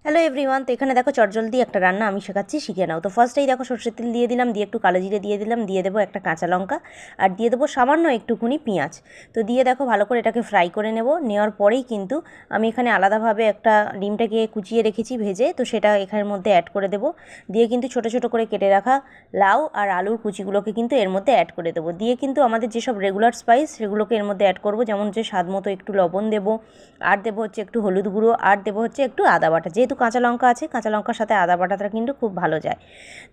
Hello everyone, তো এখানে দেখো চটজলদি একটা রান্না আমি শেখাচ্ছি, শিখে নাও। তো ফার্স্টেই দেখো সরষের তেল দিয়ে দিলাম, দিয়ে একটু কালো জিরে দিয়ে দিলাম, দিয়ে দেবো একটা কাঁচা লঙ্কা আর দিয়ে দেবো সামান্য একটুখানি পেঁয়াজ। তো দিয়ে দেখো ভালো করে এটাকে ফ্রাই করে নেব। নেওয়ার পরেই কিন্তু আমি এখানে আলাদাভাবে একটা ডিমটাকে কুচিয়ে রেখেছি ভেজে, তো সেটা এখানের মধ্যে অ্যাড করে দেবো। দিয়ে কিন্তু ছোটো ছোটো করে কেটে রাখা লাউ আর আলুর কুচিগুলোকে কিন্তু এর মধ্যে অ্যাড করে দেবো। দিয়ে কিন্তু আমাদের যেসব রেগুলার স্পাইস সেগুলোকে এর মধ্যে অ্যাড করবো, যেমন যে স্বাদ মতো একটু লবণ দেবো, আর দেবো হচ্ছে একটু হলুদ গুঁড়ো, আর দেবো হচ্ছে একটু আদা বাটা। যেহেতু কাঁচা লঙ্কা আছে, কাঁচা লঙ্কার সাথে আদা বাটাটা কিন্তু খুব ভালো যায়।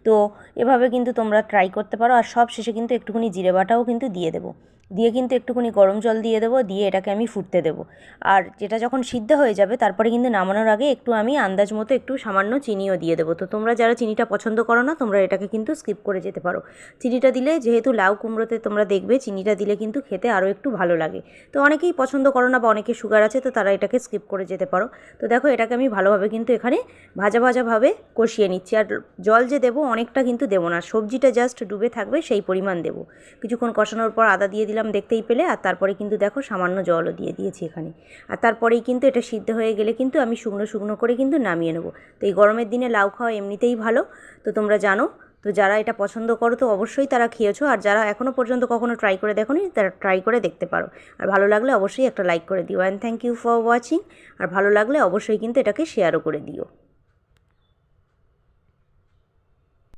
তো এভাবে কিন্তু তোমরা ট্রাই করতে পারো। আর সব শেষে কিন্তু একটুখানি জিরে বাটাও কিন্তু দিয়ে দেবো। দিয়ে কিন্তু একটুখানি গরম জল দিয়ে দেবো, দিয়ে এটাকে আমি ফুটতে দেবো। আর যেটা যখন সিদ্ধ হয়ে যাবে তারপরে কিন্তু নামানোর আগে একটু আমি আন্দাজ মতো একটু সামান্য চিনিও দিয়ে দেবো। তো তোমরা যারা চিনিটা পছন্দ করো না, তোমরা এটাকে কিন্তু স্কিপ করে যেতে পারো। চিনিটা দিলে, যেহেতু লাউ কুমড়োতে তোমরা দেখবে চিনিটা দিলে কিন্তু খেতে আরও একটু ভালো লাগে। তো অনেকেই পছন্দ করো না বা অনেকের সুগার আছে, তো তারা এটাকে স্কিপ করে যেতে পারো। তো দেখো এটাকে আমি ভালোভাবে কিন্তু এখানে ভাজা ভাজাভাবে কষিয়ে নিচ্ছি। আর জল যে দেবো অনেকটা কিন্তু দেবো না, সবজিটা জাস্ট ডুবে থাকবে সেই পরিমাণ দেবো। কিছুক্ষণ কষানোর পর আদা দিয়ে দিলাম, দেখতেই পেলে। আর তারপরে কিন্তু দেখো সামান্য জলও দিয়ে দিয়েছি এখানে। আর তারপরেই কিন্তু এটা সিদ্ধ হয়ে গেলে কিন্তু আমি শুকনো শুকনো করে কিন্তু নামিয়ে নেবো। তো এই গরমের দিনে লাউ খাওয়া এমনিতেই ভালো, তো তোমরা জানো। তো যারা এটা পছন্দ করো তো অবশ্যই তারা খেয়েছো, আর যারা এখনও পর্যন্ত কখনো ট্রাই করে দেখোনি তারা ট্রাই করে দেখতে পারো। আর ভালো লাগলে অবশ্যই একটা লাইক করে দিও। And thank you for watching. আর ভালো লাগলে অবশ্যই কিন্তু এটাকে শেয়ারও করে দিও।